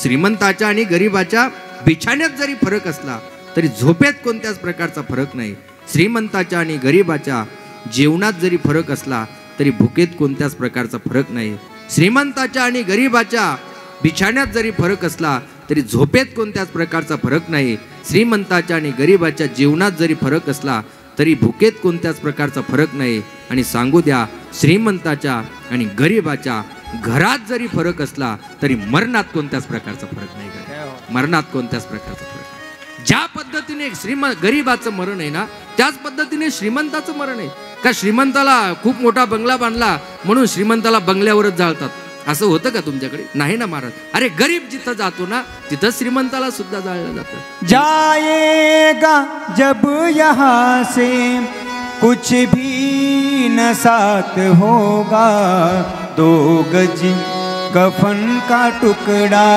श्रीमंताच्या आणि गरिबाच्या बिछाण्यात जरी फरक असला तरी झोपेत कोणत्याच प्रकारचा फरक नाही. श्रीमंताच्या आणि गरिबाच्या जेवणात जरी फरक असला तरी भुकेत कोणत्याच प्रकारचा फरक नाही. श्रीमंताच्या आणि गरिबाच्या बिछाण्यात जरी फरक असला तरी झोपेत कोणत्याच प्रकारचा फरक नाही. श्रीमंताच्या आणि गरिबाच्या जेवणात जरी फरक असला तरी भुकेत कोणत्याच प्रकारचा फरक नाही. आणि सांगू द्या, श्रीमंताच्या आणि गरिबाच्या घरात जरी फरक असला तरी मरणात कोणत्याच प्रकारचा फरक नाही. मरणात कोणत्याच प्रकारचा फरक नाही. ज्या पद्धतीने गरिबाचं मरण आहे ना, त्याच पद्धतीने श्रीमंताचं मरण आहे. का श्रीमंताला खूप मोठा बंगला बांधला म्हणून श्रीमंताला बंगल्यावरच जाळतात, असं होतं का तुमच्याकडे? नाही ना महाराज. अरे गरीब जिथं जातो ना तिथं श्रीमंताला सुद्धा जाळलं जातं. जाएगा जब यहाँ से कुछ भी न साथ होगा, 2 गज कफन का टुकड़ा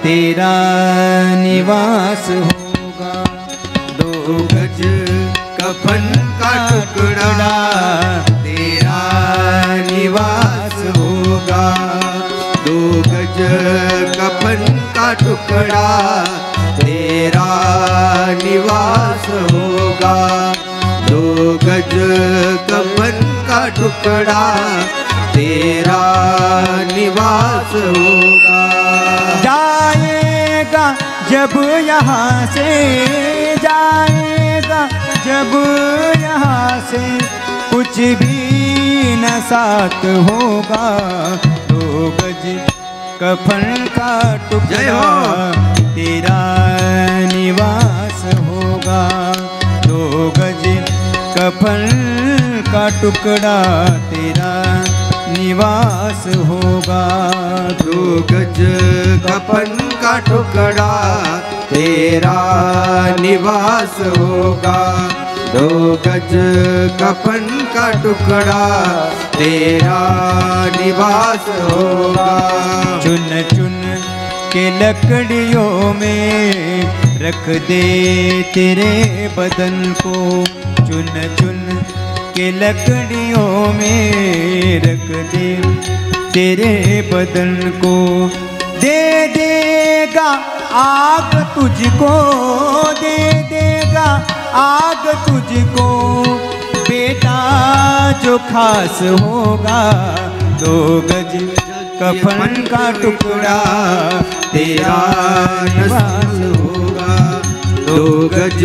तेरा निवास होगा. 2 गज कफन का टुकड़ा तेरा निवास होगा. 2 गज कफन का टुकड़ा तेरा निवास होगा. 2 गज कफन का टुकड़ा तेरा निवास होगा. जाएगा जब यहाँ से, जाएगा जब यहाँ से कुछ भी न साथ होगा, 2 गज कफन का टुकड़ा तेरा निवास होगा. 2 गज कफन का टुकड़ा तेरा निवास होगा. 2 गज कफन का टुकड़ा तेरा निवास होगा. 2 गज कफन का टुकड़ा तेरा निवास होगा. चुन चुन के लकड़ियों में रख दे तेरे बदन को, चुन चुन के लकड़ियों में रख दे तेरे बदन को. दे देगा आग तुझको, दे देगा आग तुझको बेटा जो खास होगा. 2 गज कफन का टुकड़ा तेरा निवास होगा. 2 गज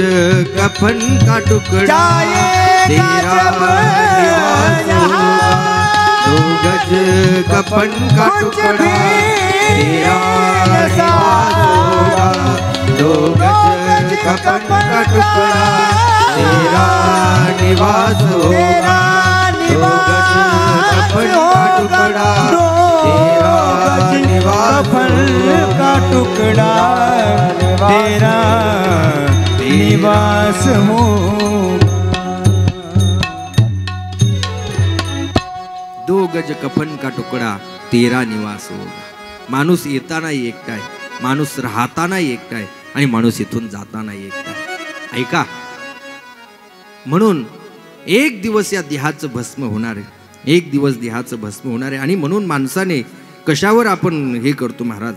कफन का टुकड़ा तेरा निवास होगा. 2 गज कफन का टुकड़ा तेरा निवास होगा. 2 गज कफन का टुकड़ा तेरा निवास होगा. 2 गज कफन का टुकड़ा तेरा कफन का टुकड़ा तेरा निवास होगा. 2 गज कफन का टुकड़ा तेरा निवास होगा. माणूस येतानाही एकटा आहे, माणूस राहतानाही एकटा आहे आणि माणूस इथून जातानाही एकटा आहे. ऐका, म्हणून एक दिवस या देहाचं भस्म होणार आहे, एक दिवस देहाचं भस्म होणार आहे. आणि म्हणून माणसाने कशावर आपण हे करतो महाराज,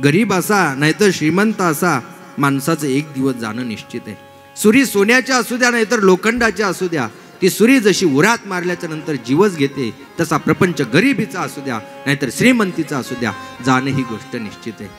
गरीब असा नाहीतर श्रीमंत असा, माणसाचं एक दिवस जाणं निश्चित आहे. सुरी सोन्याच्या असू द्या नाहीतर लोखंडाच्या असू द्या, ती सुरी जशी उरात मारल्याच्या नंतर जीवच घेते, तसा प्रपंच गरिबीचा असू द्या नाहीतर श्रीमंतीचा असू द्या, जाणं ही गोष्ट निश्चित आहे.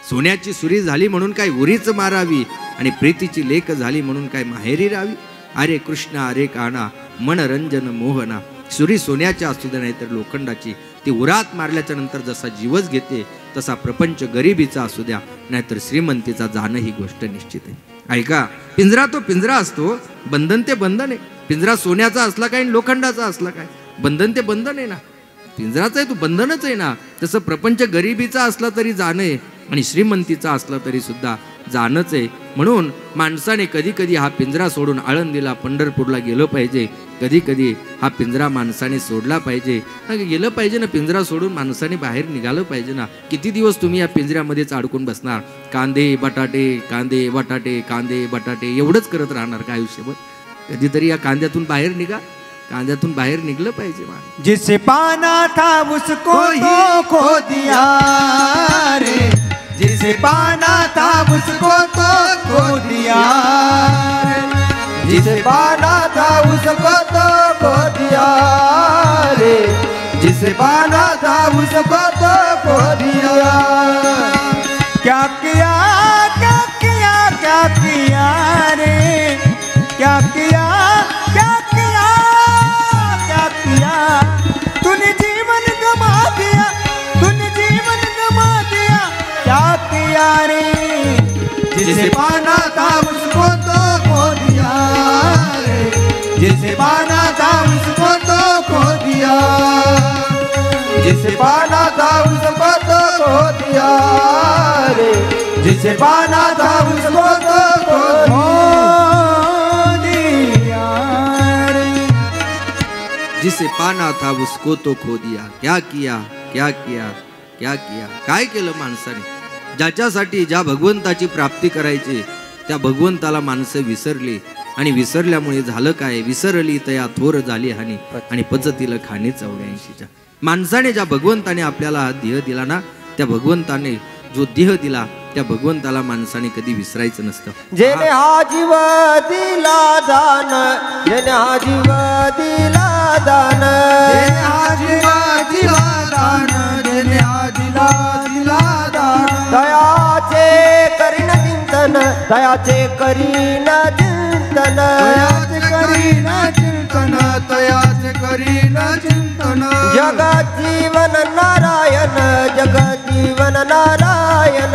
सोन्याची सुरी झाली म्हणून काय उरीच मारावी आणि प्रीतीची लेक झाली म्हणून काय माहेरी राहावी. अरे कृष्णा अरे काना मनरंजन मोहना. सुरी सोन्याच्या असू द्या नाहीतर लोखंडाची, ती उरात मारल्याच्या नंतर जसा जीवच घेते तसा प्रपंच गरिबीचा असू द्या नाहीतर श्रीमंतीचा, जाणं ही गोष्ट निश्चित आहे. ऐका, पिंजरा तो पिंजरा असतो, बंधन ते बंधन आहे. पिंजरा सोन्याचा असला काय आणि लोखंडाचा असला काय, बंधन ते बंधन आहे ना. पिंजराचं आहे तो बंधनच आहे ना. तसं प्रपंच गरिबीचा असला तरी जाणं आहे आणि श्रीमंतीचा असला तरी सुद्धा जाणंच आहे. म्हणून माणसाने कधी कधी हा पिंजरा सोडून आळंदीला पंढरपूरला गेलं पाहिजे. कधी कधी हा पिंजरा माणसाने सोडला पाहिजे, गेलं पाहिजे ना. पिंजरा सोडून माणसाने बाहेर निघालं पाहिजे ना. किती दिवस तुम्ही या पिंजऱ्यामध्येच अडकून बसणार? कांदे बटाटे कांदे बटाटे कांदे बटाटे एवढंच करत राहणार का आयुष्यभर? कधीतरी या कांद्यातून बाहेर निघा, कांद्यातून बाहेर निघलं पाहिजे. जिसे पाना था उसको ही खो दिया रे. जिसे पाना था उसको तो खो दिया, जिसे पाना था उसको तो खो दिया रे, जिसे पाना था उसको तो खो दिया। क्या किया क्या किया क्या किया रे, क्या किया क्या किया क्या किया, तूने जीवन गमा दिया, तूने जीवन गमा दिया, क्या किया रे। जिसे पाना था उसको तो खो दिया रे, जिसे पाना था उसको तो खो दिया, जिसे पाना था उसको तो खो दिया रे, जिसे पाना था उसको तो खो दिया रे। जिसे पाना था उसको तो खो दिया, क्या किया क्या किया क्या किया, काय केलं माणसाने? ज्याच्यासाठी ज्या भगवंताची प्राप्ती करायची त्या भगवंताला माणसं विसरली, आणि विसरल्यामुळे झालं काय, विसरली तया थोर झाली हानी, आणि पचतील खाणे 84च्या। माणसाने ज्या भगवंताने आपल्याला हा देह दिला ना, त्या भगवंताने जो देह दिला त्या भगवंताला माणसाने कधी विसरायचं नसतं। जेने हा जीव दिला दान, जेने हा जीव दिला दान, जेने हा जीव दिला दान, जेने हा दिला दिला दान, दयाचे करीन चिंतन, दयाचे करीन चिंतन, दयाचे करीन चिंतन, दयाचे करीन चिंतन, जगत जीवन नारायण, जगत जीवन नारायण,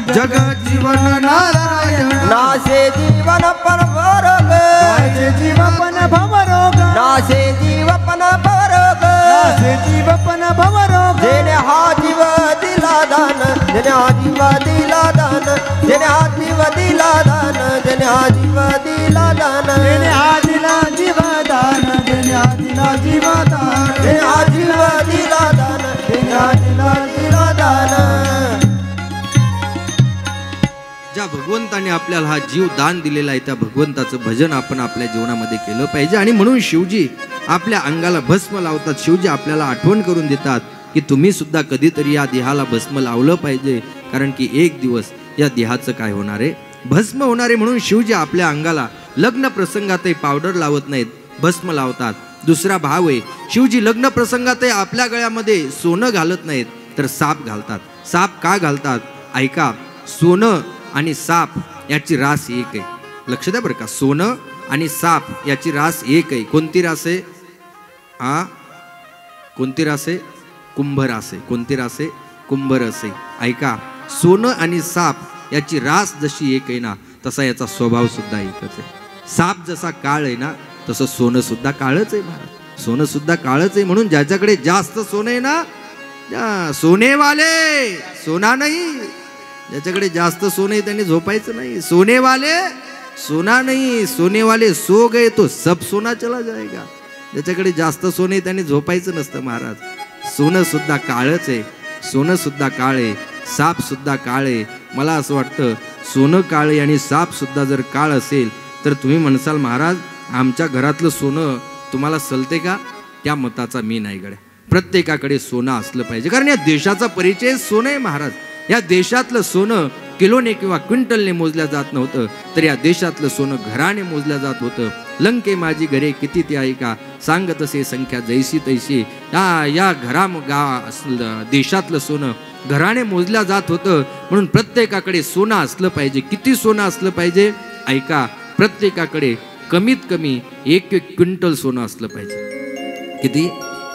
जगत जीवन नारायण, नासे जीवन पण भरोग, नासे जीवपन भवरोग, नासे जीवपन भरोग, नासे जीवपन भवरोग, जेने हा जीव दिला दान, जेने हा जीव दिला दान, जेने हा जीव दिला दान, जेने हा जीव दिला दान, जेने हा दिला जीवदान, जेने हा दिला जीवदान, जेने हा जीव दिला दान, जेने हा दिला दिला दान। ज्या भगवंताने आपल्याला हा जीव दान दिलेला आहे त्या भगवंताचं भजन आपण आपल्या जीवनामध्ये केलं पाहिजे। आणि म्हणून शिवजी आपल्या अंगाला भस्म लावतात, शिवजी आपल्याला आठवण करून देतात की तुम्ही सुद्धा कधीतरी या देहाला भस्म लावलं पाहिजे, कारण की एक दिवस या देहाचं काय होणार आहे, भस्म होणार आहे। म्हणून शिवजी आपल्या अंगाला लग्न प्रसंगातही पावडर लावत नाहीत, भस्म लावतात। दुसरा भाव आहे, शिवजी लग्न प्रसंगातही आपल्या गळ्यामध्ये सोनं घालत नाहीत, तर साप घालतात। साप का घालतात ऐका, सोनं आणि साप याची रास एक आहे, लक्ष द्या बरं का, सोनं आणि साप याची रास एक आहे। कोणती रास आहे? कोणती रास आहे? कुंभ रास आहे। कोणती रास आहे? कुंभ रस आहे। ऐका, सोनं आणि साप याची रास जशी एक आहे ना, तसा याचा स्वभाव सुद्धा एकच आहे। साप जसा काळ आहे ना, तसं सोनं सुद्धा काळच आहे महाराज, सोनं सुद्धा काळच आहे। म्हणून ज्याच्याकडे जास्त सोनं आहे ना, सोनेवाले सोना नाही, ज्याच्याकडे जास्त सोनं आहे त्यांनी झोपायचं नाही, सोनेवाले सोना नहीं, सोने वाले सो गए तो सब सोना चला जाएगा। ज्याच्याकडे जास्त सोनं आहे त्यांनी झोपायचं नसतं महाराज। सोनं सुद्धा काळच आहे, सोनं सुद्धा काळ आहे, साप सुद्धा काळ आहे। मला असं वाटतं सोनं काळ आहे आणि साप सुद्धा जर काळ असेल तर तुम्ही म्हणसाल महाराज आमच्या घरातलं सोनं तुम्हाला सलते का? त्या मताचा मी नाही गड्या। प्रत्येकाकडे सोनं असलं पाहिजे, कारण या देशाचा परिचय सोनं आहे महाराज। या देशातलं सोनं किलोने किंवा क्विंटलने मोजल्या जात नव्हतं, तर या देशातलं सोनं घराने मोजल्या जात होतं। लंके माझी घरे किती ती आहे का, सांगत असे संख्या जैसी तैसी। या देशातलं सोनं घराने मोजल्या जात होतं, म्हणून प्रत्येकाकडे सोनं असलं पाहिजे। किती सोनं असलं पाहिजे ऐका, प्रत्येकाकडे कमीत कमी 1-1 क्विंटल सोनं असलं पाहिजे। किती?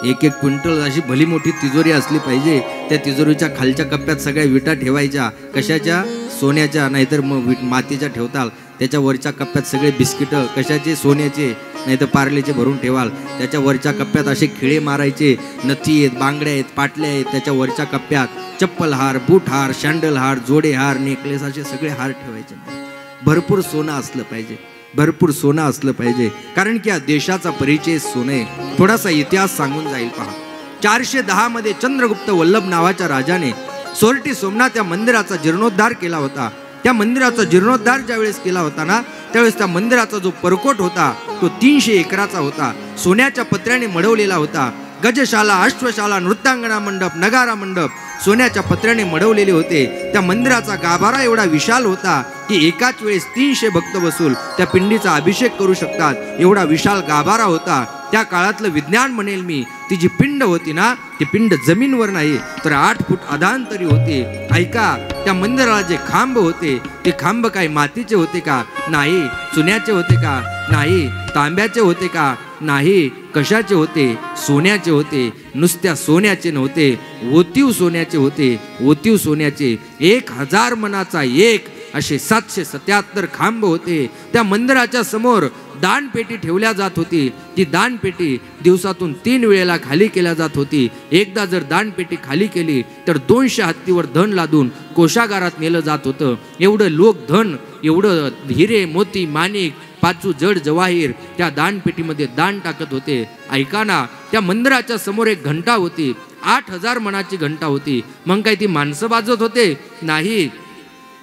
1-1 क्विंटल अशी भली मोठी तिजोरी असली पाहिजे। त्या तिजोरीच्या खालच्या कप्प्यात सगळ्या विटा ठेवायच्या, कशाच्या? सोन्याच्या, नाहीतर मग मातीच्या ठेवताल। त्याच्या वरच्या कप्प्यात सगळे बिस्किटं कशाचे? सोन्याचे, नाहीतर पार्लेचे भरून ठेवाल। त्याच्या वरच्या कप्प्यात असे खिळे मारायचे, नथी आहेत, बांगड्या आहेत, पाटल्या आहेत। त्याच्या वरच्या कप्प्यात चप्पल हार, बूट हार, शँडल हार, जोडे हार, नेकलेस असे सगळे हार ठेवायचे। भरपूर सोनं असलं पाहिजे, भरपूर सोनं असलं पाहिजे, कारण की या देशाचा परिचय सोनं आहे। थोडासा इतिहास सांगून जाईल पहा। 410 मध्ये चंद्रगुप्त वल्लभ नावाच्या राजाने सोरटी सोमनाथ या मंदिराचा जीर्णोद्धार केला होता। त्या मंदिराचा जीर्णोद्धार ज्यावेळेस केला होता ना, त्यावेळेस त्या मंदिराचा जो परकोट होता तो 300 एकराचा होता, सोन्याच्या पत्र्याने मढवलेला होता। गजशाला, अश्वशाला, नृत्यांगना मंडप, नगारा मंडप सोन्याच्या पत्र्याने मडवलेले होते. त्या मंदिराचा गाभारा एवढा विशाल होता की एकाच वेळेस 300 भक्त बसून त्या पिंडीचा अभिषेक करू शकतात, एवढा विशाल गाभारा होता. त्या काळातलं विज्ञान म्हणेल मी, ती जी पिंड होती ना, ती पिंड जमीनवर नाही तर 8 फूट अधांतरी होते. ऐका, त्या मंदिराला जे खांब होते ते खांब काय मातीचे होते का? नाही. चुन्याचे होते का? नाही. तांब्याचे होते का? नाही. कशाचे होते? सोन्याचे होते. नुसत्या सोन्याचे नव्हते, ओतीव सोन्याचे होते. ओतीव सोन्याचे 1000 मणाचा एक असे 777 खांब होते. त्या मंदिराच्या समोर दानपेटी ठेवल्या जात होती. ती दानपेटी दिवसातून 3 वेळेला खाली केल्या जात होती. एकदा जर दानपेटी खाली केली तर 200 हत्तीवर धन लादून कोशागारात नेलं जात होतं. एवढं लोक धन, एवढं हिरे मोती माणिक 5 जड जवाहीर त्या दानपेटीमध्ये दान टाकत होते. ऐका ना, त्या मंदिराच्या समोर एक घंटा होती. 8000 मणाची घंटा होती. मग काय ती माणसं वाजवत होते? नाही.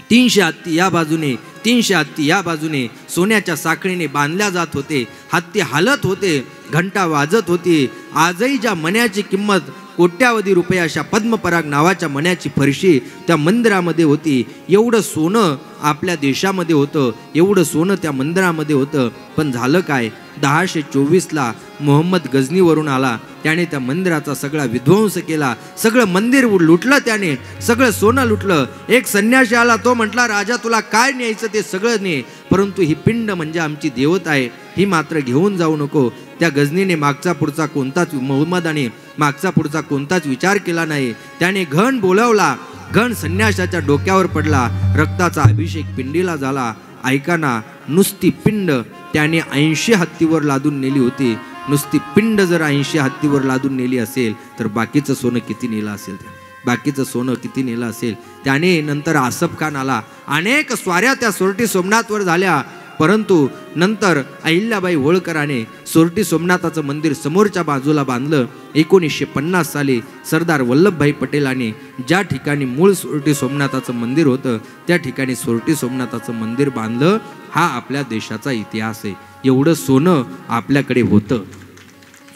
300 हत्ती या बाजूने, 300 हत्ती या बाजूने सोन्याच्या साखळीने बांधल्या जात होते. हत्ती हालत होते, घंटा वाजत होती. आजही ज्या मण्याची किंमत कोट्यावधी रुपये अशा पद्मपराग नावाच्या मण्याची फरशी त्या मंदिरामध्ये होती. एवढं सोनं आपल्या देशामध्ये होतं, एवढं सोनं त्या मंदिरामध्ये होतं. पण झालं काय? 1024ला मोहम्मद गझनीवरून आला. त्याने त्या मंदिराचा सगळा विध्वंस केला. सगळं मंदिर लुटलं त्याने, सगळं सोनं लुटलं. एक संन्यासी आला, तो म्हटला, राजा तुला काय न्यायचं ते सगळं ने, परंतु ही पिंड म्हणजे आमची देवता आहे, ही मात्र घेऊन जाऊ नको. त्या गझनीने मागचा पुढचा कोणताच, मोहम्मदाने मागचा पुढचा कोणताच विचार केला नाही. त्याने घण बोलावला. घण संन्याशाच्या डोक्यावर पडला. रक्ताचा अभिषेक पिंडीला झाला. ऐका ना, नुसती पिंड त्याने 80 हत्तीवर लादून नेली होती. नुसती पिंड जर 80 हत्तीवर लादून नेली असेल तर बाकीचं सोनं किती नेलं असेल? बाकीचं सोनं किती नेलं असेल? त्याने नंतर आसफ खान आला. अनेक स्वाऱ्या त्या सोरटी सोमनाथवर झाल्या, परंतु नंतर अहिल्याबाई होळकराने सोरटी सोमनाथाचं मंदिर समोरच्या बाजूला बांधलं. 1950 साली सरदार वल्लभभाई पटेलांनी ज्या ठिकाणी मूळ सोरटी सोमनाथाचं मंदिर होतं त्या ठिकाणी सोरटी सोमनाथाचं मंदिर बांधलं. हा आपल्या देशाचा इतिहास आहे. एवढं सोनं आपल्याकडे होतं,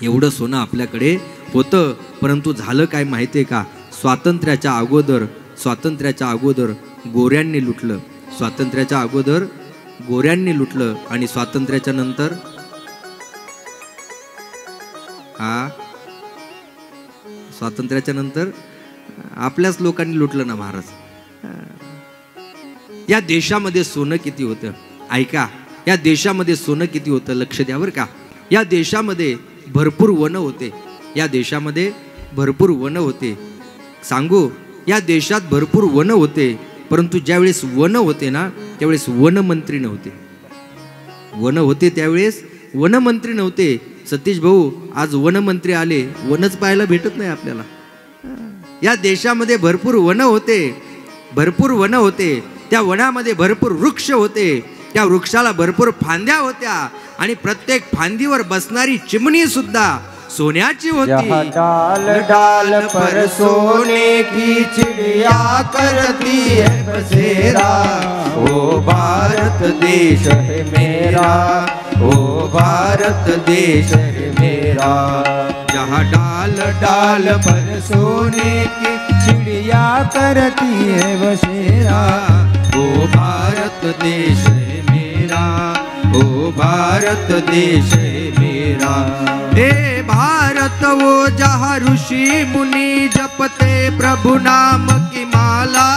एवढं सोनं आपल्याकडे होतं. परंतु झालं काय माहिती आहे का? स्वातंत्र्याच्या अगोदर गोऱ्यांनी लुटलं. स्वातंत्र्याच्या अगोदर गोऱ्यांनी लुटलं आणि स्वातंत्र्याच्या नंतर स्वातंत्र्याच्या नंतर आपल्याच लोकांनी लुटलं ना महाराज. या देशामध्ये सोनं किती होतं? ऐका, या देशामध्ये सोनं किती होतं लक्ष द्या बरं का. या देशामध्ये भरपूर वन होते. या देशामध्ये भरपूर वन होते. सांगू, या देशात भरपूर वन होते, परंतु ज्यावेळेस वन होते ना त्यावेळेस वनमंत्री नव्हते. वन होते त्यावेळेस वनमंत्री नव्हते. सतीश भाऊ, आज वनमंत्री आले, वनच पाहायला भेटत नाही आपल्याला. या देशामध्ये भरपूर वन होते, भरपूर वन होते. त्या वनामध्ये भरपूर वृक्ष होते. त्या वृक्षाला भरपूर फांद्या होत्या आणि प्रत्येक फांदीवर बसणारी चिमणी सुद्धा सोन्याची होती. डाल डाल पर सोने की चिड़िया करती है बसेरा, ओ भारत देश है मेरा, ओ भारत देश है मेरा. जहाँ डाल डाल पर सोने की चिड़िया करती है बसेरा, ओ भारत देश है मेरा, ओ भारत देश है मेरा. हे भारत वो जहाँ ऋषि मुनि जपते प्रभु नाम की माला.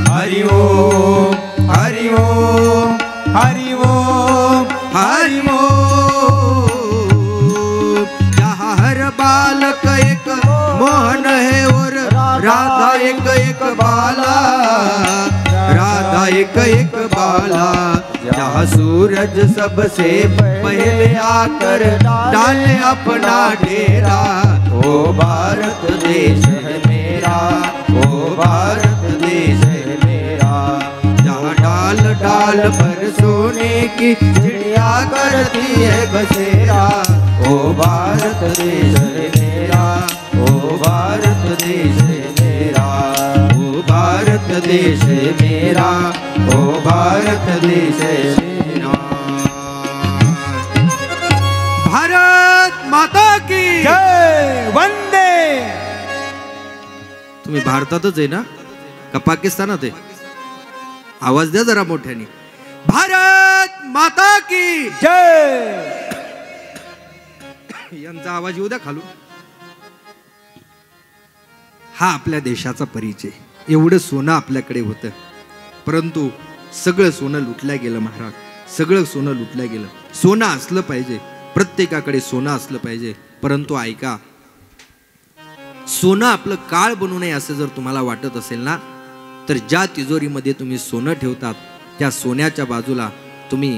हरि ओम हरि ओम हरि ओम हरि ओम. जहाँ हर बालक एक मोहन है और राधा एक एक बाला, राधा एक एक बाला. जहाँ सूरज सबसे पहले आकर डाले अपना डेरा, ओ भारत देश है मेरा, ओ भारत देश है मेरा. जहाँ डाल डाल पर सोने की चिड़िया करती है बसेरा, ओ भारत देश है मेरा, ओ भारत देश है मेरा, ओ भारत देश है मेरा, ओ भारत देश है मेरा. भारत माता की जय. वंदे. तुम्ही भारतातच आहे ना का पाकिस्तानात आहे? आवाज द्या जरा मोठ्याने. भारत माता की जय. यांचा आवाज येऊ द्या खालून. हा आपल्या देशाचा परिचय. एवढं सोनं आपल्याकडे होतं, परंतु सगळं सोनं लुटल्या गेलं महाराज. सगळं सोनं लुटल्या गेलं. सोनं असलं पाहिजे, प्रत्येकाकडे सोनं असलं पाहिजे. परंतु ऐका, सोनं आपलं काळ बनू नये असं जर तुम्हाला वाटत असेल ना, तर ज्या तिजोरीमध्ये तुम्ही सोनं ठेवतात त्या सोन्याच्या बाजूला तुम्ही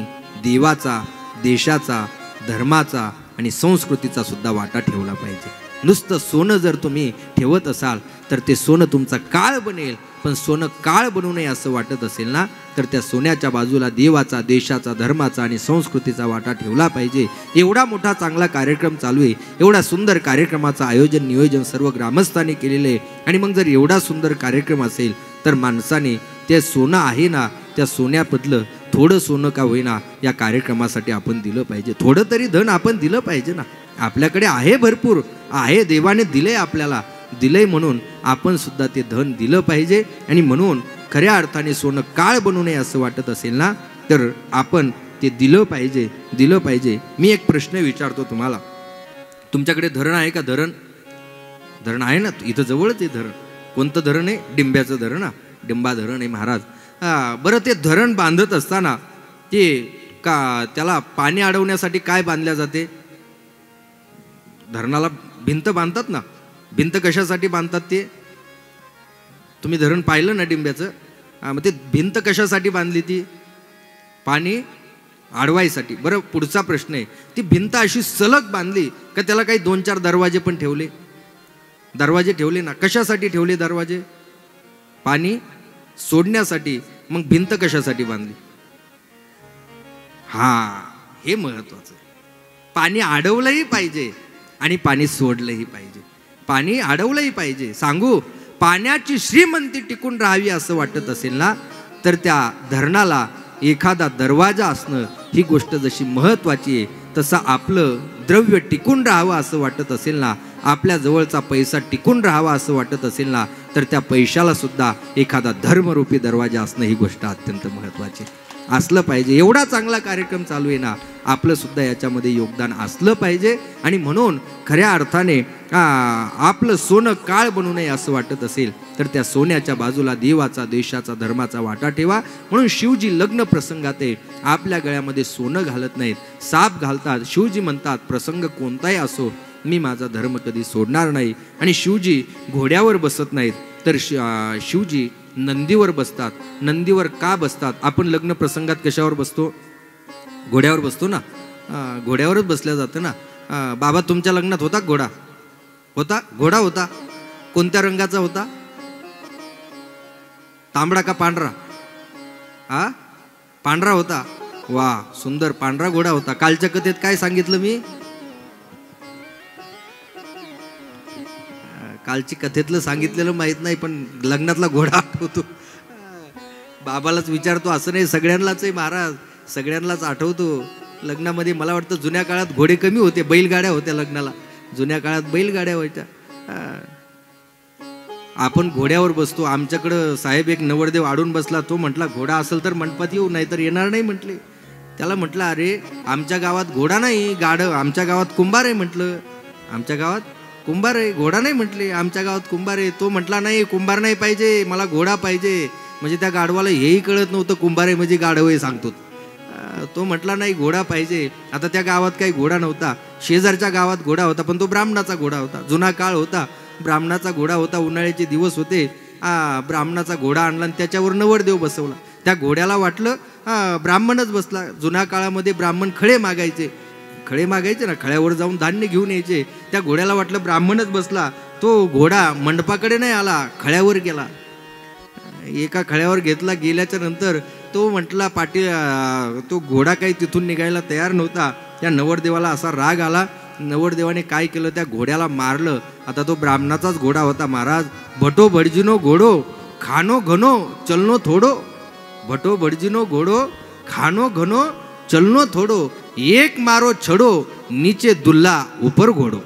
देवाचा, देशाचा, धर्माचा आणि संस्कृतीचा सुद्धा वाटा ठेवला पाहिजे. नुसतं सोनं जर तुम्ही ठेवत असाल तर ते सोनं तुमचा काळ बनेल, पण सोनं काळ बनू नये असं वाटत असेल ना, तर त्या सोन्याच्या बाजूला देवाचा, देशाचा, धर्माचा आणि संस्कृतीचा वाटा ठेवला पाहिजे. एवढा मोठा चांगला कार्यक्रम चालू आहे. एवढा सुंदर कार्यक्रमाचं आयोजन नियोजन सर्व ग्रामस्थांनी केलेलं आहे. आणि मग जर एवढा सुंदर कार्यक्रम असेल तर माणसाने ते सोनं आहे ना, त्या सोन्याबदलं थोडं सोनं का होईना या कार्यक्रमासाठी आपण दिलं पाहिजे. थोडं तरी धन आपण दिलं पाहिजे ना. आपल्याकडे आहे, भरपूर आहे, देवाने दिलंय, आपल्याला दिलंय, म्हणून आपण सुद्धा ते धन दिलं पाहिजे. आणि म्हणून खऱ्या अर्थाने सोनं काळ बनू नये असं वाटत असेल ना, तर आपण ते दिलं पाहिजे, दिलं पाहिजे. मी एक प्रश्न विचारतो तुम्हाला. तुमच्याकडे धरण आहे का? धरण आहे ना, इथं जवळच आहे धरण. कोणतं धरण आहे? डिंब्याचं धरण. डिंबा धरण आहे महाराज. बरं, ते धरण बांधत असताना ते का त्याला पाणी अडवण्यासाठी काय बांधल्या जाते? धरणाला भिंत बांधतात ना. भिंत कशासाठी बांधतात ते? तुम्ही धरण पाहिलं ना डिंब्याचं? मग ते भिंत कशासाठी बांधली? ती पाणी अडवायसाठी. बरं, पुढचा प्रश्न आहे, ती भिंत अशी सलग बांधली का त्याला काही 2-4 दरवाजे पण ठेवले? दरवाजे ठेवले ना. कशासाठी ठेवले दरवाजे? पाणी सोडण्यासाठी. मग भिंत कशासाठी बांधली? हे महत्वाचं. पाणी अडवलंही पाहिजे आणि पाणी सोडलंही पाहिजे. पाणी अडवलंही पाहिजे. सांगू, पाण्याची श्रीमंती टिकून राहावी असं वाटत असेल ना, तर त्या धरणाला एखादा दरवाजा असणं ही गोष्ट जशी महत्वाची आहे, तसं आपलं द्रव्य टिकून राहावं असं वाटत असेल ना, आपल्या जवळचा पैसा टिकून राहावा असं वाटत असेल ना, तर त्या पैशाला सुद्धा एखादा धर्मरूपी दरवाजा असणं ही गोष्ट अत्यंत महत्वाची असलं पाहिजे. एवढा चांगला कार्यक्रम चालू आहे ना, आपलं सुद्धा याच्यामध्ये योगदान असलं पाहिजे. आणि म्हणून खऱ्या अर्थाने आपलं सोनं काळ बनू नये असं वाटत असेल तर त्या सोन्याच्या बाजूला देवाचा, देशाचा, धर्माचा वाटा ठेवा. म्हणून शिवजी लग्न प्रसंगात आपल्या गळ्यामध्ये सोनं घालत नाहीत, साप घालतात. शिवजी म्हणतात, प्रसंग कोणताही असो, मी माझा धर्म कधी सोडणार नाही. आणि शिवजी घोड्यावर बसत नाहीत, तर शिवजी नंदीवर बसतात. नंदीवर का बसतात? आपण लग्न प्रसंगात कशावर बसतो? घोड्यावर बसतो ना. घोड्यावरच बसल्या जातं ना. बाबा, तुमच्या लग्नात होता घोडा? होता. घोडा होता. कोणत्या रंगाचा होता? तांबडा का पांढरा? पांढरा होता. वा, सुंदर पांढरा घोडा होता. कालच्या कथेत काय सांगितलं मी? कालची कथेतलं सांगितलेलं माहित नाही, पण लग्नातला घोडा आठवतो. बाबालाच विचारतो असं नाही, सगळ्यांनाच आहे महाराज, सगळ्यांनाच आठवतो. लग्नामध्ये मला वाटतं जुन्या काळात घोडे कमी होते, बैलगाड्या होत्या लग्नाला. जुन्या काळात बैलगाड्या व्हायच्या. आपण घोड्यावर बसतो. आमच्याकडं साहेब एक नवरदेव आडून बसला. तो म्हटला, घोडा असेल तर मंडपात येऊ, नाही तर येणार नाही म्हटले. त्याला म्हटलं, अरे आमच्या गावात घोडा नाही, गाढव. आमच्या गावात कुंभार आहे म्हटलं. आमच्या गावात कुंभार आहे, घोडा नाही म्हटले. आमच्या गावात कुंभार आहे. तो म्हटला, नाही कुंभार नाही पाहिजे, मला घोडा पाहिजे. म्हणजे त्या गाढवाला हेही कळत नव्हतं कुंभार आहे म्हणजे गाढव आहे सांगतो. तो म्हटला, नाही घोडा पाहिजे. आता त्या गावात काही घोडा नव्हता. शेजारच्या गावात घोडा होता, पण तो ब्राह्मणाचा घोडा होता. जुना काळ होता, ब्राह्मणाचा घोडा होता. उन्हाळ्याचे दिवस होते. ब्राह्मणाचा घोडा आणला आणि त्याच्यावर नवरदेव बसवला. त्या घोड्याला वाटलं ब्राह्मणच बसला. जुन्या काळामध्ये ब्राह्मण खळे मागायचे ना, खळ्यावर जाऊन धान्य घेऊन यायचे. त्या घोड्याला वाटलं ब्राह्मणच बसला. तो घोडा मंडपाकडे नाही आला, खळ्यावर गेला. एका खळ्यावर घेतला. गेल्याच्या नंतर तो म्हटला, तो घोडा काही तिथून निघायला तयार नव्हता. त्या नवरदेवाला असा राग आला. नवरदेवाने काय केलं, त्या घोड्याला मारलं. आता तो ब्राह्मणाचाच घोडा होता महाराज. भटो भटजिनो घोडो खानो घनो चलनो थोडो. भटो भटजिनो घोडो खानो घनो चलनो थोडो. एक मारो छडो नीचे दुल्ला उपर घोडो.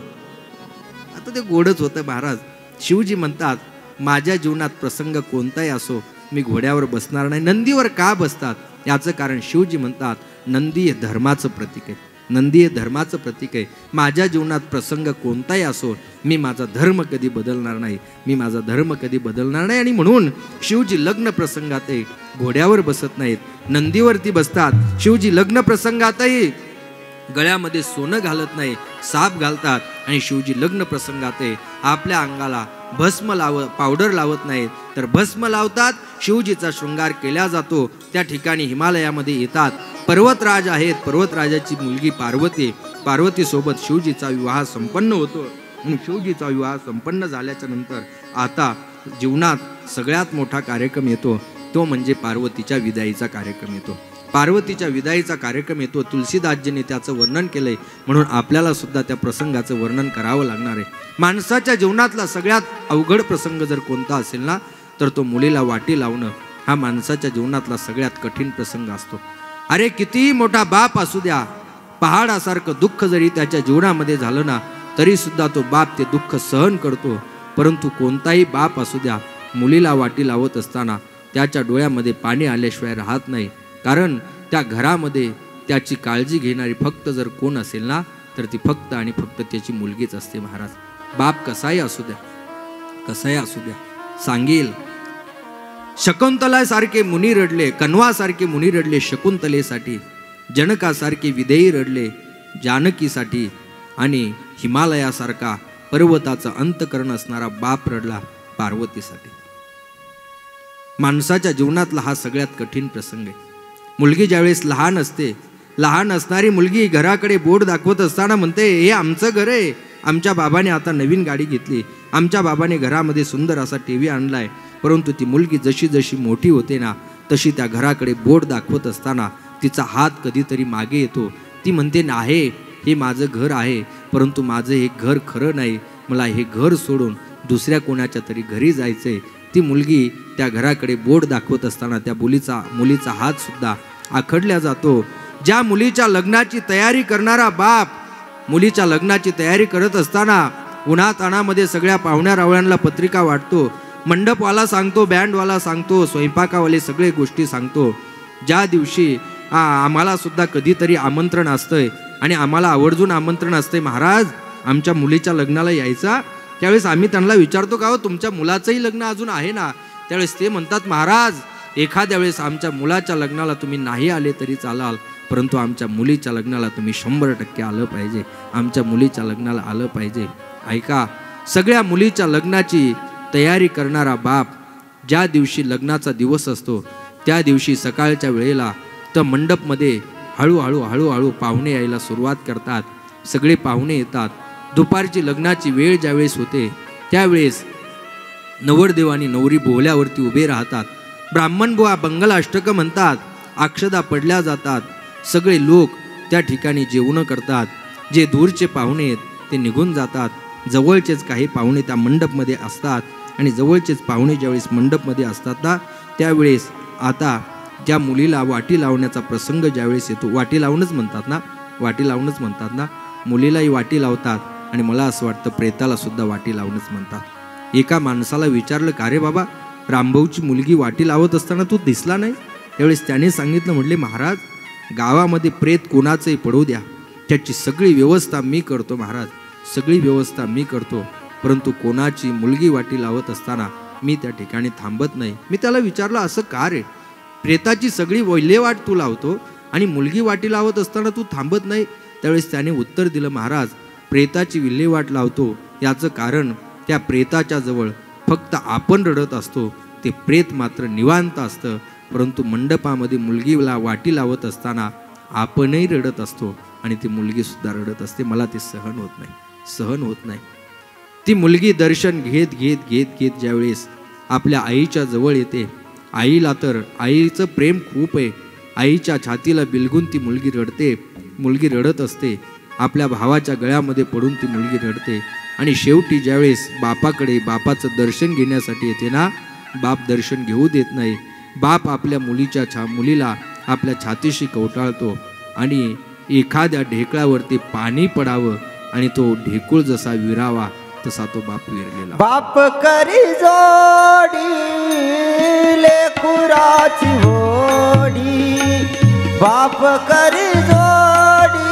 आता ते घोडच होतं महाराज. शिवजी म्हणतात, माझ्या जीवनात प्रसंग कोणताही असो मी घोड्यावर बसणार नाही. नंदीवर का बसतात याचं कारण शिवजी म्हणतात नंदी हे धर्माचं प्रतीक आहे. नंदी हे धर्माचं प्रतीक आहे. माझ्या जीवनात प्रसंग कोणताही असो मी माझा धर्म कधी बदलणार नाही. मी माझा धर्म कधी बदलणार नाही. आणि म्हणून शिवजी लग्न प्रसंगातही घोड्यावर बसत नाहीत, नंदीवरती बसतात. शिवजी लग्न प्रसंगातही गळ्यामध्ये सोनं घालत नाही, साप घालतात. आणि शिवजी लग्न प्रसंगातही आपल्या अंगाला भस्म पावडर लावत नाहीत, तर भस्म लावतात. शिवजीचा शृंगार केला जातो. त्या ठिकाणी हिमालयामध्ये येतात. पर्वतराज आहेत, पर्वतराजाची मुलगी पार्वती, पार्वतीसोबत शिवजीचा विवाह संपन्न होतो. आणि शिवजीचा विवाह संपन्न झाल्याच्या नंतर आता जीवनात सगळ्यात मोठा कार्यक्रम येतो, तो म्हणजे पार्वतीच्या विदाईचा कार्यक्रम येतो. पार्वतीच्या विदाईचा कार्यक्रम येतो. तुलसीदासजीने त्याचं वर्णन केलंय, म्हणून आपल्याला सुद्धा त्या प्रसंगाचं वर्णन करावं लागणार आहे. माणसाच्या जीवनातला सगळ्यात अवघड प्रसंग जर कोणता असेल ना, तर तो मुलीला वाटी लावणं हा माणसाच्या जीवनातला सगळ्यात कठीण प्रसंग असतो. अरे कितीही मोठा बाप असू द्या, पहाडासारखं दुःख जरी त्याच्या जीवनामध्ये झालं ना, तरी सुद्धा तो बाप ते दुःख सहन करतो. परंतु कोणताही बाप असू द्या, मुलीला वाटी लावत असताना त्याच्या डोळ्यामध्ये पाणी आल्याशिवाय राहत नाही. कारण त्या घरामध्ये त्याची काळजी घेणारी फक्त जर कोण असेल ना, तर ती फक्त आणि फक्त त्याची मुलगीच असते. महाराज, बाप कसाही असू द्या, कसाही असू द्या, सांगेल. शकुंतलासारखे मुनी रडले, कण्वासारखे मुनी रडले शकुंतलेसाठी, जनकासारखे विदेही रडले जानकीसाठी, आणि हिमालयासारखा पर्वताचा अंतकरण असणारा बाप रडला पार्वतीसाठी. माणसाच्या जीवनातला हा सगळ्यात कठीण प्रसंग आहे. मुलगी ज्यावेळेस लहान असते, लहान असणारी मुलगी घराकडे बोट दाखवत असताना म्हणते, हे आमचं घर आहे, आमच्या बाबाने आता नवीन गाडी घेतली, आमच्या बाबाने घरामध्ये सुंदर असा टीव्ही आणलाय. परंतु ती मुलगी जशी जशी मोठी होते ना, तशी त्या घराकडे बोट दाखवत असताना तिचा हात कधीतरी मागे येतो. ती म्हणते, नाही हे माझं घर आहे, परंतु माझं हे घर खरं नाही, मला हे घर सोडून दुसऱ्या कोणाच्या तरी घरी जायचंय. ती मुलगी त्या घराकडे बोट दाखवत असताना त्या मुलीचा हात सुद्धा आखडला जातो. ज्या मुलीच्या लग्नाची तयारी करणारा बाप मुलीच्या लग्नाची तयारी करत असताना उन्हाताणामध्ये सगळ्या पाहुण्या रावळ्यांना पत्रिका वाटतो, मंडपवाला सांगतो, बँडवाला सांगतो, स्वयंपाकावाले सगळे गोष्टी सांगतो. ज्या दिवशी आम्हाला सुद्धा कधीतरी आमंत्रण असतंय आणि आम्हाला आवर्जून आमंत्रण असतंय, महाराज आमच्या मुलीच्या लग्नाला यायचा. त्यावेळेस आम्ही त्यांना विचारतो, का हो तुमच्या मुलाचंही लग्न अजून आहे ना? त्यावेळेस ते म्हणतात, महाराज एखाद्या वेळेस आमच्या मुलाच्या लग्नाला तुम्ही नाही आले तरी चालाल, परंतु आमच्या मुलीच्या लग्नाला तुम्ही 100% आलं पाहिजे, आमच्या मुलीच्या लग्नाला आलं पाहिजे. ऐका, सगळ्या मुलीच्या लग्नाची तयारी करणारा बाप ज्या दिवशी लग्नाचा दिवस असतो त्या दिवशी सकाळच्या वेळेला तर मंडपमध्ये हळूहळू हळूहळू पाहुणे यायला सुरुवात करतात. सगळे पाहुणे येतात. दुपारची लग्नाची वेळ ज्यावेळेस होते त्यावेळेस नवरदेव आणि नवरी बोहल्यावरती उभे राहतात. ब्राह्मण बुवा मंगल अष्टक म्हणतात, अक्षदा पडल्या जातात. सगळे लोक त्या ठिकाणी जेवण करतात. जे दूरचे पाहुणे आहेत ते निघून जातात. जवळचेच काही पाहुणे त्या मंडपमध्ये असतात आणि जवळचेच पाहुणे ज्यावेळेस मंडपमध्ये असतात ना, त्यावेळेस आता ज्या मुलीला वाटी लावण्याचा प्रसंग ज्यावेळेस येतो, वाटी लावूनच म्हणतात ना, मुलीलाही वाटी लावतात. आणि मला असं वाटतं प्रेताला सुद्धा वाटी लावूनच म्हणतात. एका माणसाला विचारलं, का रे बाबा, रामभाऊची मुलगी वाटी लावत असताना तू दिसला नाही? त्यावेळेस त्याने सांगितलं, म्हटले महाराज गावामध्ये प्रेत कोणाचंही पडू द्या, त्याची सगळी व्यवस्था मी करतो महाराज, सगळी व्यवस्था मी करतो, परंतु कोणाची मुलगी वाटी लावत असताना मी त्या ठिकाणी थांबत नाही. मी त्याला विचारलं, असं का रे? प्रेताची सगळी विल्हेवाट तू लावतो आणि मुलगी वाटी लावत असताना तू थांबत नाही? त्यावेळेस त्याने उत्तर दिलं, महाराज प्रेताची विल्हेवाट लावतो याचं कारण त्या प्रेताच्या जवळ फक्त आपण रडत असतो, ते प्रेत मात्र निवांत असतं. परंतु मंडपामध्ये मुलगीला वाटी लावत असताना आपणही रडत असतो आणि ती मुलगी सुद्धा रडत असते. मला ते सहन होत नाही. ती मुलगी दर्शन घेत घेत घेत घेत ज्यावेळेस आपल्या आईच्या जवळ येते, आईला तर आईचं प्रेम खूप आहे. आईच्या छातीला बिलगून ती मुलगी रडते. मुलगी रडत असते. आपल्या भावाच्या गळ्यामध्ये पडून ती मुलगी रडते. आणि शेवटी ज्यावेळेस बापाकडे बापाचं दर्शन घेण्यासाठी येते ना, बाप दर्शन घेऊ देत नाही. बाप आपल्या मुलीला आपल्या छातीशी कवटाळतो आणि एखाद्या ढेकळावरती पाणी पडावं आणि तो ढेकूळ जसा विरावा तसा तो बाप विरलेला. बाप करी जोडी लेकुराची होडी, बाप करी जोडी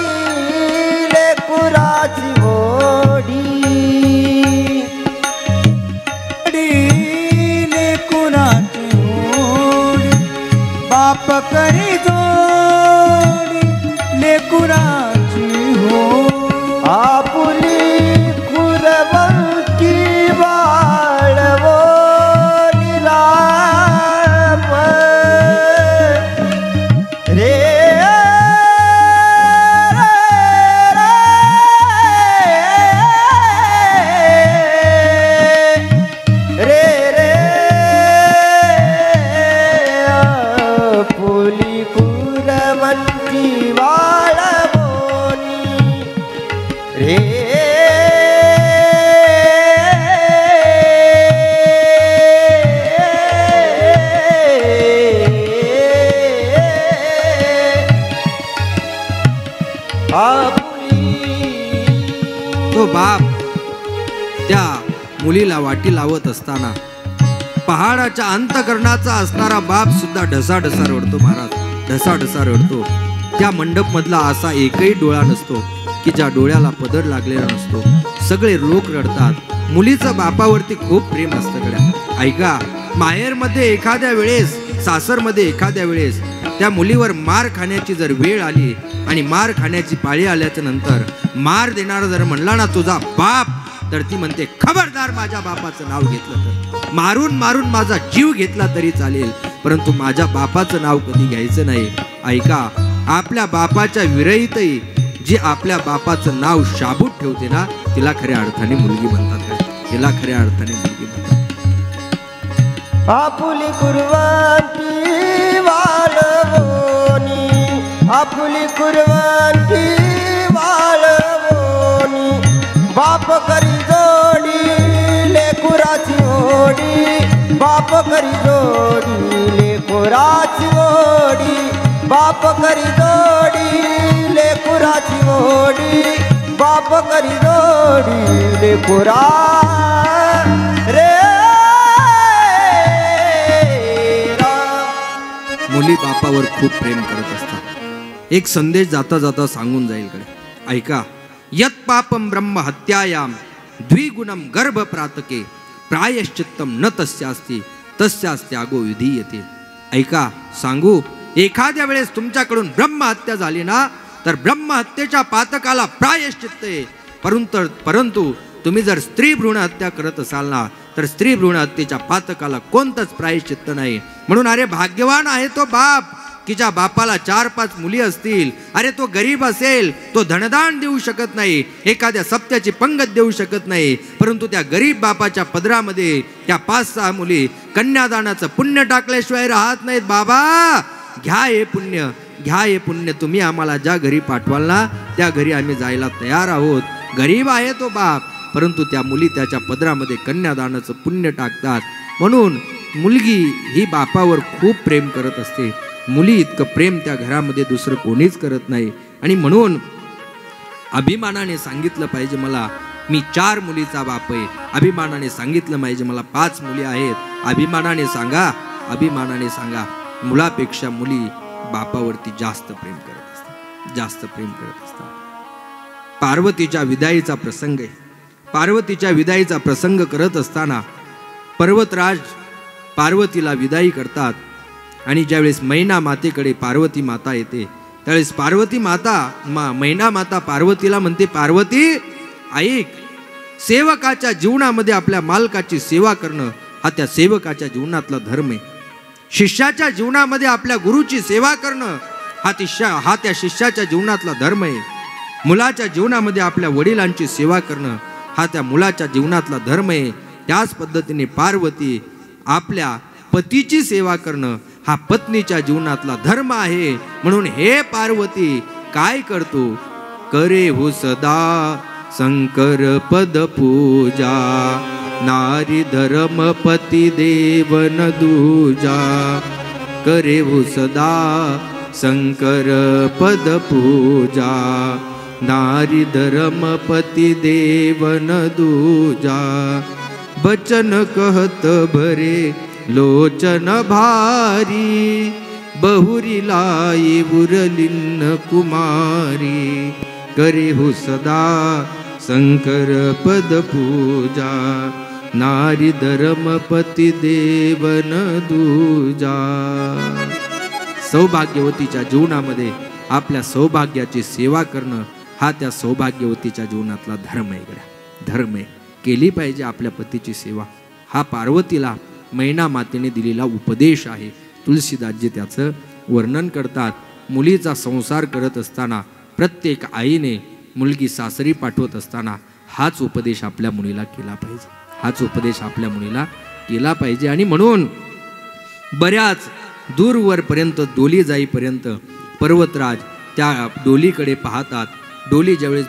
लेकुराची होडी, लेकुराची होडी, बाप करी जोडी लेकुराची होडी. आपुली कुरवंती बाळवो निराम रे रे रे आपुली कुरवंती बाळवोनी रे तो बाप त्या मुलीला वाटी लावत असताना पहाडाच्या अंतकरणाचा असणारा बाप सुद्धा ढसाढसा रडतो. महाराज ढसाढसा रडतो. त्या मंडप मधला असा एकही डोळा नसतो की ज्या डोळ्याला पदर लागलेला नसतो. सगळे लोक रडतात. मुलीचं बापावरती खूप प्रेम असतं गड्या. ऐका, माहेरमध्ये एखाद्या वेळेस, सासरमध्ये एखाद्या वेळेस त्या मुलीवर मार खाण्याची जर वेळ आली आणि मार खाण्याची पाळी आल्याच्या नंतर मार देणारा जर म्हणला ना तुझा बाप, तर ती म्हणते खबरदार माझ्या बापाचं नाव घेतलं तर मारून मारून माझा जीव घेतला तरी चालेल, परंतु माझ्या बापाचं नाव कधी घ्यायचं नाही. ऐका, आपल्या बापाच्या विरहितही जी आपल्या बापाचं नाव शाबूत ठेवते ना, तिला खऱ्या अर्थाने मुलगी म्हणतात. तिला खऱ्या अर्थाने मुलगी म्हणतात. आपुली कुरवंती वाळवोनी, आपुली कुरवंती वाळवोनी, बाप करी जोडी लेकुराची होडी, बाप करी जोडी लेकुराची होडी, बाप करी जोडी लेकुराची होडी, बाप करी जोडी लेकुरा रे. मुली बापावर खूप प्रेम करत असतात. एक संदेश जाता जाता सांगून जाईल कडे. ऐका, यत पापम ब्रह्म हत्यायाम द्विगुणम गर्भ प्रातके प्रायश्चित्तम न तस्यास्ति तस्यास्त्यागो विधीयते. ऐका, सांगू, एखाद्या वेळेस तुमच्याकडून ब्रह्महत्या झाली ना, तर ब्रह्महत्येच्या पातकाला प्रायश्चित्त आहे. परंतु तुम्ही जर स्त्री भ्रूण हत्या करत असाल ना, तर स्त्री भ्रूण हत्येच्या पातकाला कोणतंच प्रायश्चित्त नाही. म्हणून अरे भाग्यवान आहे तो बाप की ज्या बापाला 4-5 मुली असतील. अरे तो गरीब असेल, तो धनदान देऊ शकत नाही, एखाद्या सप्त्याची पंगत देऊ शकत नाही, परंतु त्या गरीब बापाच्या पदरामध्ये त्या 5-6 मुली कन्यादानाचं पुण्य टाकल्याशिवाय राहत नाहीत. बाबा घ्या हे पुण्य, घ्या हे पुण्य. तुम्ही आम्हाला ज्या घरी पाठवाल ना, त्या घरी आम्ही जायला तयार आहोत. गरीब आहे तो बाप, परंतु त्या मुली त्याच्या पदरामध्ये कन्यादानाचं पुण्य टाकतात. म्हणून मुलगी ही बापावर खूप प्रेम करत असते. मुली इतकं प्रेम त्या घरामध्ये दुसरं कोणीच करत नाही. आणि म्हणून अभिमानाने सांगितलं पाहिजे, मला मी 4 मुलीचा बाप आहे. अभिमानाने सांगितलं पाहिजे, मला 5 मुली आहेत. अभिमानाने सांगा, अभिमानाने सांगा, मुलापेक्षा मुली बापावरती जास्त प्रेम करत असतात, जास्त प्रेम करत असतात. पार्वतीच्या विदाईचा प्रसंग आहे. पार्वतीच्या विदाईचा प्रसंग करत असताना पर्वतराज पार्वतीला विदाई करतात. आणि ज्यावेळेस मैना मातेकडे पार्वती माता येते, त्यावेळेस पार्वती माता मैना माता पार्वतीला म्हणते, पार्वती ऐक, सेवकाच्या जीवनामध्ये आपल्या मालकाची सेवा करणं हा त्या सेवकाच्या जीवनातला धर्म आहे. शिष्याच्या जीवनामध्ये आपल्या गुरुची सेवा करणं हा त्या शिष्याच्या जीवनातला धर्म आहे. मुलाच्या जीवनामध्ये आपल्या वडिलांची सेवा करणं हा त्या मुलाच्या जीवनातला धर्म आहे. त्याच पद्धतीने पार्वती आपल्या पतीची सेवा करणं हा पत्नीच्या जीवनातला धर्म आहे. म्हणून हे पार्वती काय करतो, करे हो सदा शंकर पद पूजा, नारी धर्म पती देवन दूजा, करे हो सदा शंकर पद पूजा, नारी धर्मपति देवन दूजा। बचन कहत भरे लोचन भारी, बहुरी लाई उरलिन कुमारी। करे हो सदा शंकर पद पूजा, नारी धर्मपति देवन दूजा। सौभाग्यवतीच्या जीवनामध्ये आपल्या सौभाग्याची सेवा करणं हा त्या सौभाग्यवतीच्या जीवनातला धर्म आहे गड्या, धर्म आहे. केली पाहिजे आपल्या पतीची सेवा. हा पार्वतीला मैना मातेने दिलेला उपदेश आहे. तुलसीदासजी त्याचं वर्णन करतात. मुलीचा संसार करत असताना प्रत्येक आईने मुलगी सासरी पाठवत असताना हाच उपदेश आपल्या मुलीला केला पाहिजे, हाच उपदेश आपल्या मुलीला केला पाहिजे. आणि म्हणून बऱ्याच दूरवरपर्यंत डोली जाईपर्यंत पर्वतराज त्या डोलीकडे पाहतात. डोली ज्यावेळेस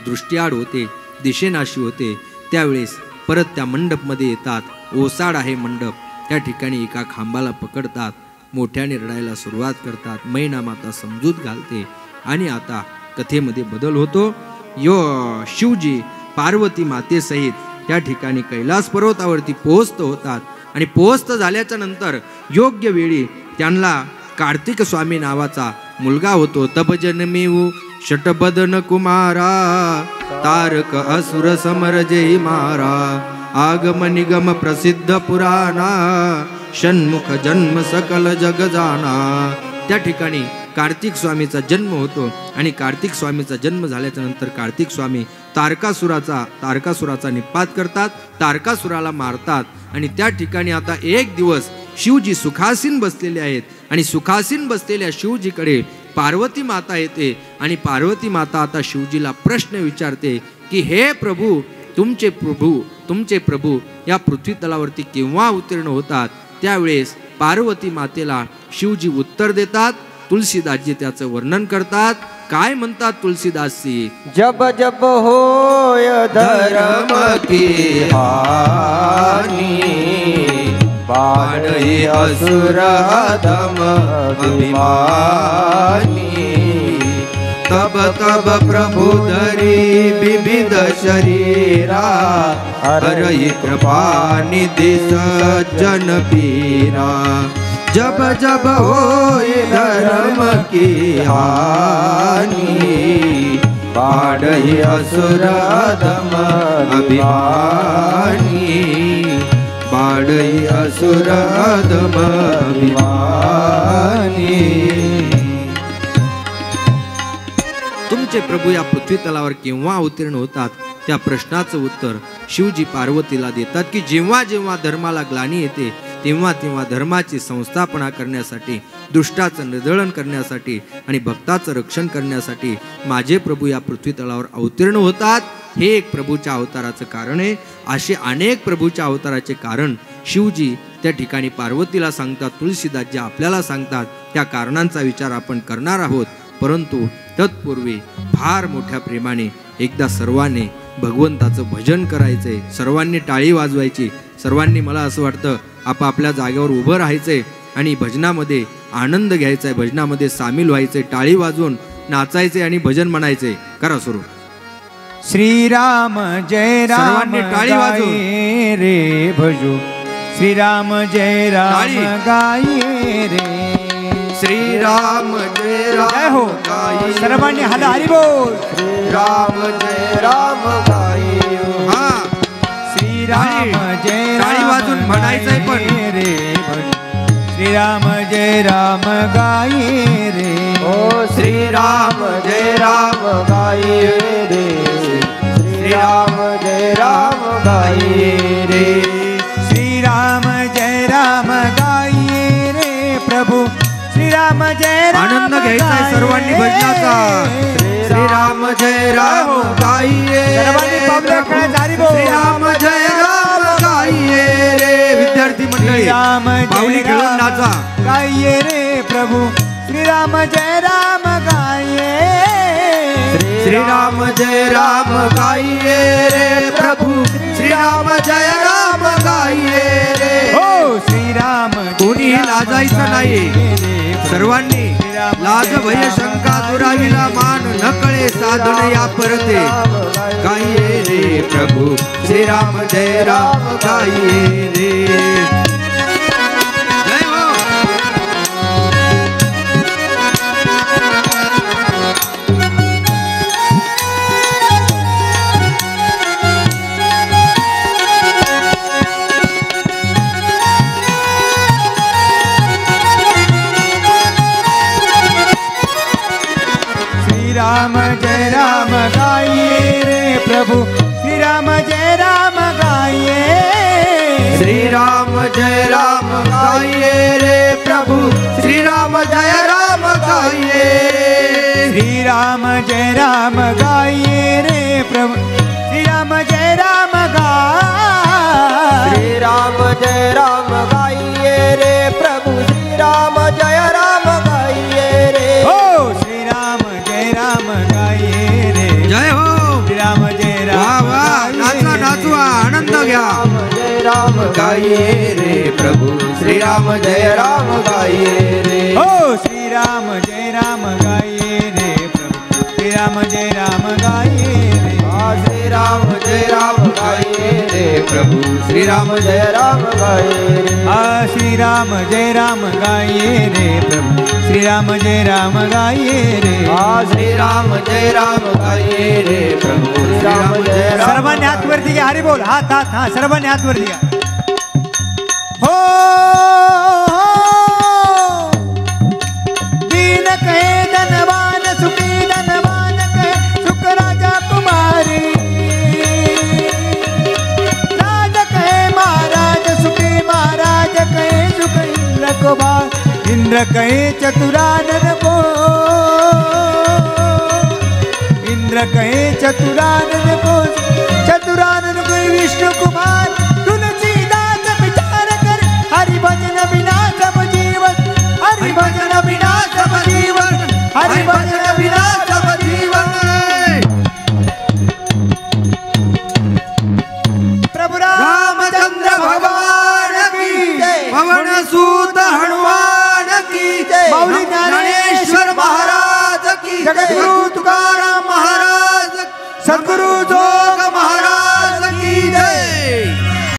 दृष्टीआड होते, दिशेनाशी होते, त्यावेळेस परत त्या मंडपमध्ये येतात. ओसाड आहे मंडप, त्या ठिकाणी एका खांबाला पकडतात, मोठ्याने रडायला सुरुवात करतात. मैना माता समजूत घालते आणि आता कथेमध्ये बदल होतो. शिवजी पार्वती मातेसहित त्या ठिकाणी कैलास पर्वतावरती पोहोचत होतात आणि पोहोचत झाल्याच्या नंतर योग्य वेळी त्यांना कार्तिक स्वामी नावाचा मुलगा होतो. तब जन्मेऊ शटबदन कुमारा, तारक असुर समर जय मारा. आगम निगम प्रसिद्ध पुराणा, षण्मुख जन्म सकल जग जाना. त्या ठिकाणी कार्तिक स्वामीचा जन्म होतो आणि कार्तिक स्वामीचा जन्म झाल्याच्या नंतर कार्तिक स्वामी तारकासुराचा निपात करतात, तारकासुराला मारतात. आणि त्या ठिकाणी आता एक दिवस शिवजी सुखासीन बसलेले आहेत आणि सुखासीन बसलेल्या शिवजीकडे पार्वती माता येते आणि पार्वती माता आता शिवजीला प्रश्न विचारते की हे प्रभू, तुमचे प्रभू या पृथ्वी तलावरती केव्हा उत्तीर्ण होतात. त्यावेळेस पार्वती मातेला शिवजी उत्तर देतात. तुलसीदासजी त्याचं वर्णन करतात. काय म्हणतात तुलसीदासजी? जब जब होय धर्म की हानी, पाडई असुर अधम अभिमानी. तब तब प्रभु धरी विविध शरीरा, हरई कृपा निधि सज्जन पीरा. जब जब होए धर्म की हानि, पाड़हि असुर अधम अभिमानी. पाड़हि असुर अधम अभिमानी. तुमचे प्रभू या पृथ्वी तलावर केव्हा अवतीर्ण होतात? त्या प्रश्नाचं उत्तर शिवजी पार्वतीला देतात की जेव्हा जेव्हा धर्माला ग्लानी येते तेव्हा तेव्हा धर्माची संस्थापना करण्यासाठी, दुष्टाचं निर्दळन करण्यासाठी आणि भक्ताचं रक्षण करण्यासाठी माझे प्रभू या पृथ्वी तलावर अवतीर्ण होतात. हे एक प्रभूच्या अवताराचं कारण आहे. असे अनेक प्रभूच्या अवताराचे कारण शिवजी त्या ठिकाणी पार्वतीला सांगतात, तुलसीदासजी आपल्याला सांगतात. त्या कारणांचा विचार आपण करणार आहोत. परंतु तत्पूर्वी फार मोठ्या प्रेमाने एकदा सर्वांनी भगवंताचं भजन करायचंय, सर्वांनी टाळी वाजवायची. सर्वांनी मला असं वाटतं आपापल्या जागेवर उभं राहायचंय आणि भजनामध्ये आनंद घ्यायचाय, भजनामध्ये सामील व्हायचंय, टाळी वाजवून नाचायचे आणि भजन म्हणायचे. करा सुरू. श्रीराम जय राम टाळी वाजवून रे भजो, श्रीराम जय राम गाये रे. श्रीराम जय राम हो सर्वांनी हला हरी बोल. श्रीराम जय राम गाये. हा श्रीराम जय टाळी वाजून म्हणायचंय पण रे. श्रीराम जय राम गाये रे. ओ श्रीराम जय राम गाये रे. श्रीराम जय राम गाये रे. श्रीराम जय राम गाये रे प्रभू. श्रीराम जय राम. आनंद घ्यायचा सर्वांनी भजनाचा. श्रीराम जय राम गाये. सर्वांनी पावलं हरी बोल. श्रीराम जय राम गाये रे. विद्यार्थी मंडळी पावली खेळून नाचा. गाये रे प्रभू. श्रीराम जय राम गाये. श्रीराम जय राम गाये रे प्रभू. श्रीराम जय राम गाये रे. हो श्रीराम कोणीही लाजायचं नाही. सर्वांनी लाज भय शंका दुराविला मान न कळे साधन या परते गाइये रे प्रभु श्री राम जय राम गाइये रे जय हो राम जय राम गाइए रे प्रभु श्री राम जय राम गाइए श्री राम जय राम गाइए रे प्रभु श्री राम जय राम गाइए श्री राम जय राम गाइए रे प्रभु श्री राम जय राम श्री राम जय राम गाइए रे प्रभु श्री राम जय राम गाइए रे हो श्री राम जय राम गाइए रे जय हो श्री राम जय राम वाह वाह नाचा नाचवा आनंद घ्या जय राम गाइए रे प्रभु श्री राम जय राम गाइए रे हो श्री राम जय राम गाइए रे प्रभु श्री राम जय राम गाइए रे श्री राम जय राम गाइए रे प्रभु श्री राम जय राम गाइए रे श्री राम जय राम गाइए रे प्रभु श्री राम जय राम गाइए रे श्री राम जय राम गाइए रे प्रभु श्री राम जय राम सर्वांनी हात वरती घ्या हरी बोल हात हात हा सर्वांनी हात वरती घ्या हो दीन कहे धनवान सुखी धनवान कहे सुख राजा कुमारी राज कहे महाराज सुखी महाराज कहे सुख इंद्र को भार इंद्र कहे चतुरानन को इंद्र कहे चतुरानन को चतुरानन को विष्णु कुमार तुलसीदास विचार कर हरि भजन बिना सब जीवन हरि भजन बिना सब जीवन हरि भजन बिना सब जीवन प्रभु रामचंद्र भगवान की पवन सूत हनुमान की मौली ज्ञानेश्वर महाराज की जगद्गुरु तुकाराम महाराज सद्गुरु जो